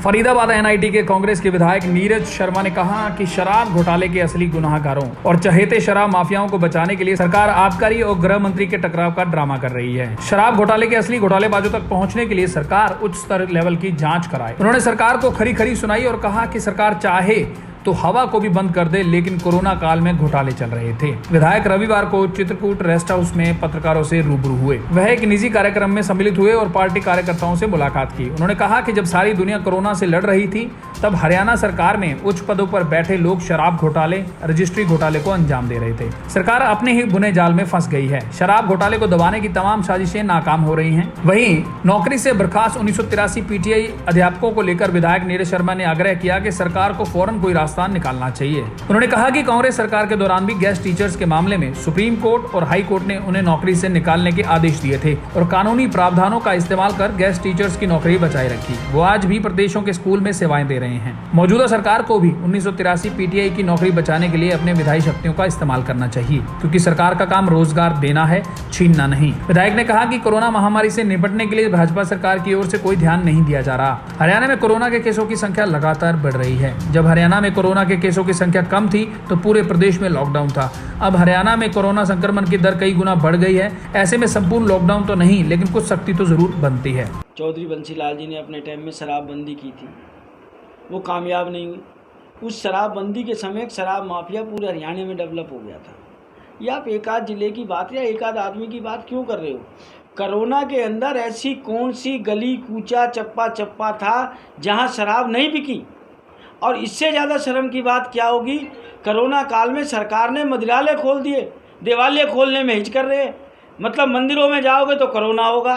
Faridabad NIT के कांग्रेस के विधायक नीरज शर्मा ने कहा कि शराब घोटाले के असली गुनाहगारों और चहेते शराब माफियाओं को बचाने के लिए सरकार आबकारी और गृह मंत्री के टकराव का ड्रामा कर रही है। शराब घोटाले के असली घोटालेबाजों तक पहुंचने के लिए सरकार उच्च स्तर लेवल की जांच कराए। उन्होंने सरकार को खरी खरी सुनाई और कहा कि सरकार चाहे तो हवा को भी बंद कर दे, लेकिन कोरोना काल में घोटाले चल रहे थे। विधायक रविवार को चित्रकूट रेस्ट हाउस में पत्रकारों से रूबरू हुए। वह एक निजी कार्यक्रम में सम्मिलित हुए और पार्टी कार्यकर्ताओं से मुलाकात की। उन्होंने कहा कि जब सारी दुनिया कोरोना से लड़ रही थी, तब हरियाणा सरकार में उच्च पदों पर बैठे लोग शराब घोटाले, रजिस्ट्री घोटाले को अंजाम दे रहे थे। सरकार अपने ही बुने जाल में फंस गई है। शराब घोटाले को दबाने की तमाम साजिशें नाकाम हो रही हैं। वहीं नौकरी से बर्खास्त 1983 पीटीआई अध्यापकों को लेकर विधायक नीरज शर्मा ने आग्रह किया कि सरकार को फौरन कोई रास्ता निकालना चाहिए। उन्होंने कहा कि कांग्रेस सरकार के दौरान भी गेस्ट टीचर्स के मामले में सुप्रीम कोर्ट और हाई कोर्ट ने उन्हें नौकरी से निकालने के आदेश दिए थे और कानूनी प्रावधानों का इस्तेमाल कर गेस्ट टीचर्स की नौकरी बचाए रखी। वो आज भी प्रदेशों के स्कूल में सेवाएं दे रहे हैं। मौजूदा सरकार को भी 1983 पीटीआई की नौकरी बचाने के लिए अपने विधायी शक्तियों का इस्तेमाल करना चाहिए, क्योंकि सरकार का काम रोजगार देना है, छीनना नहीं। विधायक ने कहा कि कोरोना महामारी से निपटने के लिए भाजपा सरकार की ओर से कोई ध्यान नहीं दिया जा रहा। हरियाणा में कोरोना के केसों की संख्या लगातार बढ़ रही है। जब हरियाणा में कोरोना के केसों की संख्या कम थी तो पूरे प्रदेश में लॉकडाउन था। अब हरियाणा में कोरोना संक्रमण की दर कई गुना बढ़ गई है। ऐसे में संपूर्ण लॉकडाउन तो नहीं, लेकिन कुछ सख्ती तो जरूर बनती है। चौधरी बंसीलाल जी ने अपने टाइम में शराबबंदी की थी, वो कामयाब नहीं हुई। उस शराबबंदी के समय शराब माफिया पूरे हरियाणा में डेवलप हो गया था। ये आप एक आध जिले की बात या एक आध आदमी की बात क्यों कर रहे हो? कोरोना के अंदर ऐसी कौन सी गली कूचा चप्पा चप्पा था जहां शराब नहीं बिकी? और इससे ज़्यादा शर्म की बात क्या होगी, कोरोना काल में सरकार ने मदिरालय खोल दिए, देवालय खोलने में हिच कर रहे हैं। मतलब मंदिरों में जाओगे तो कोरोना होगा,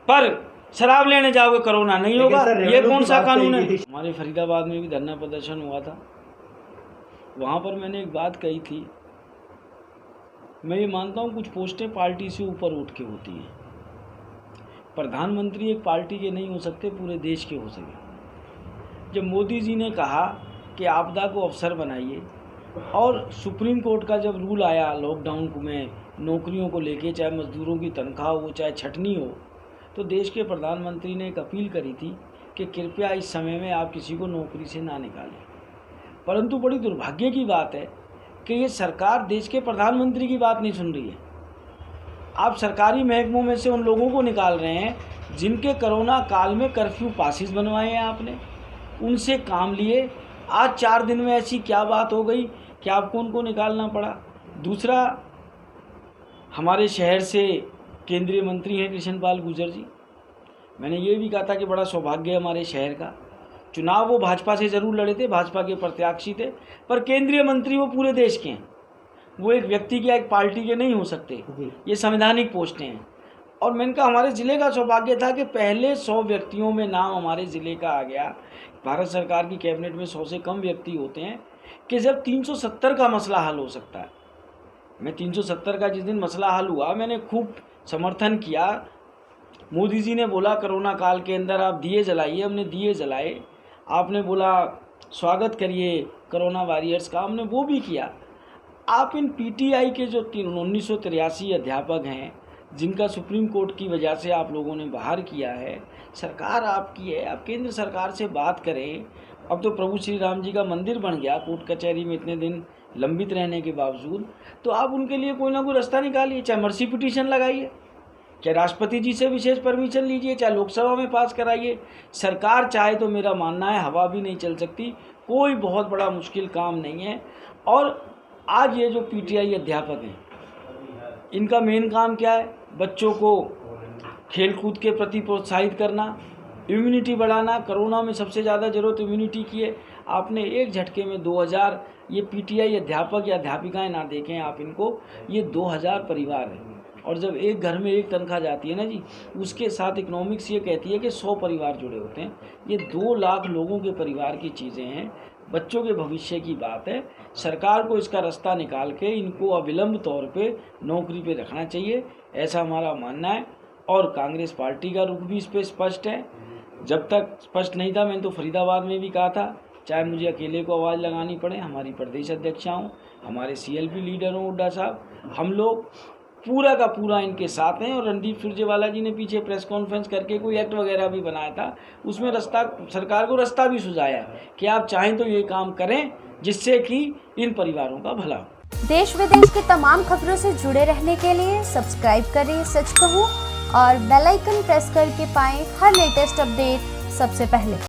पर शराब लेने जाओगे कोरोना नहीं होगा। ये कौन सा कानून है? हमारे फरीदाबाद में भी धरना प्रदर्शन हुआ था। वहाँ पर मैंने एक बात कही थी, मैं ये मानता हूँ कुछ पोस्टें पार्टी से ऊपर उठ के होती हैं। प्रधानमंत्री एक पार्टी के नहीं हो सकते, पूरे देश के हो सके। जब मोदी जी ने कहा कि आपदा को अवसर बनाइए, और सुप्रीम कोर्ट का जब रूल आया लॉकडाउन में नौकरियों को लेके, चाहे मजदूरों की तनख्वाह हो चाहे छटनी हो, तो देश के प्रधानमंत्री ने एक अपील करी थी कि कृपया इस समय में आप किसी को नौकरी से ना निकालें। परंतु बड़ी दुर्भाग्य की बात है कि ये सरकार देश के प्रधानमंत्री की बात नहीं सुन रही है। आप सरकारी महकमों में से उन लोगों को निकाल रहे हैं जिनके कोरोना काल में कर्फ्यू पासिस बनवाए हैं आपने, उनसे काम लिए। आज 4 दिन में ऐसी क्या बात हो गई कि आपको उनको निकालना पड़ा? दूसरा, हमारे शहर से केंद्रीय मंत्री हैं कृष्ण पाल गुर्जर जी। मैंने ये भी कहा था कि बड़ा सौभाग्य है हमारे शहर का। चुनाव वो भाजपा से ज़रूर लड़े थे, भाजपा के प्रत्याशी थे, पर केंद्रीय मंत्री वो पूरे देश के हैं। वो एक व्यक्ति के, एक पार्टी के नहीं हो सकते। ये संवैधानिक पोस्टें हैं। और मैंने कहा हमारे ज़िले का सौभाग्य था कि पहले 100 व्यक्तियों में नाम हमारे ज़िले का आ गया। भारत सरकार की कैबिनेट में 100 से कम व्यक्ति होते हैं कि जब 370 का मसला हल हो सकता है। मैं 370 का जिस दिन मसला हल हुआ, मैंने खूब समर्थन किया। मोदी जी ने बोला कोरोना काल के अंदर आप दिए जलाइए, हमने दिए जलाए। आपने बोला स्वागत करिए कोरोना वॉरियर्स का, हमने वो भी किया। आप इन पीटीआई के जो 1983 अध्यापक हैं, जिनका सुप्रीम कोर्ट की वजह से आप लोगों ने बाहर किया है, सरकार आपकी है, आप केंद्र सरकार से बात करें। अब तो प्रभु श्री राम जी का मंदिर बन गया कोर्ट कचहरी में इतने दिन लंबित रहने के बावजूद, तो आप उनके लिए कोई ना कोई रास्ता निकालिए। चाहे मर्सी पिटीशन लगाइए, चाहे राष्ट्रपति जी से विशेष परमिशन लीजिए, चाहे लोकसभा में पास कराइए। सरकार चाहे तो मेरा मानना है हवा भी नहीं चल सकती, कोई बहुत बड़ा मुश्किल काम नहीं है। और आज ये जो पीटीआई अध्यापक हैं, इनका मेन काम क्या है? बच्चों को खेलकूद के प्रति प्रोत्साहित करना, इम्यूनिटी बढ़ाना। कोरोना में सबसे ज़्यादा ज़रूरत इम्यूनिटी की है। आपने एक झटके में 2000 ये पीटीआई अध्यापक या अध्यापिकाएं ना देखें आप इनको, ये 2000 परिवार हैं। और जब एक घर में एक तनख्वाह जाती है ना जी, उसके साथ इकोनॉमिक्स ये कहती है कि 100 परिवार जुड़े होते हैं। ये 2 लाख लोगों के परिवार की चीज़ें हैं, बच्चों के भविष्य की बात है। सरकार को इसका रास्ता निकाल के इनको अविलंब तौर पे नौकरी पे रखना चाहिए, ऐसा हमारा मानना है। और कांग्रेस पार्टी का रुख भी इस पर स्पष्ट है। जब तक स्पष्ट नहीं था, मैंने तो फरीदाबाद में भी कहा था, चाहे मुझे अकेले को आवाज़ लगानी पड़े, हमारी प्रदेश अध्यक्षा हों, हमारे CLP लीडर हों हुड्डा साहब, हम लोग पूरा का पूरा इनके साथ हैं। और रणदीप सुरजेवाला जी ने पीछे प्रेस कॉन्फ्रेंस करके कोई एक्ट वगैरह भी बनाया था, उसमें सरकार को रास्ता भी सुझाया कि आप चाहें तो ये काम करें जिससे कि इन परिवारों का भला हो। देश विदेश की तमाम खबरों से जुड़े रहने के लिए सब्सक्राइब करें सच कहूं और बेल आइकन प्रेस करके पाएं हर लेटेस्ट अपडेट सबसे पहले।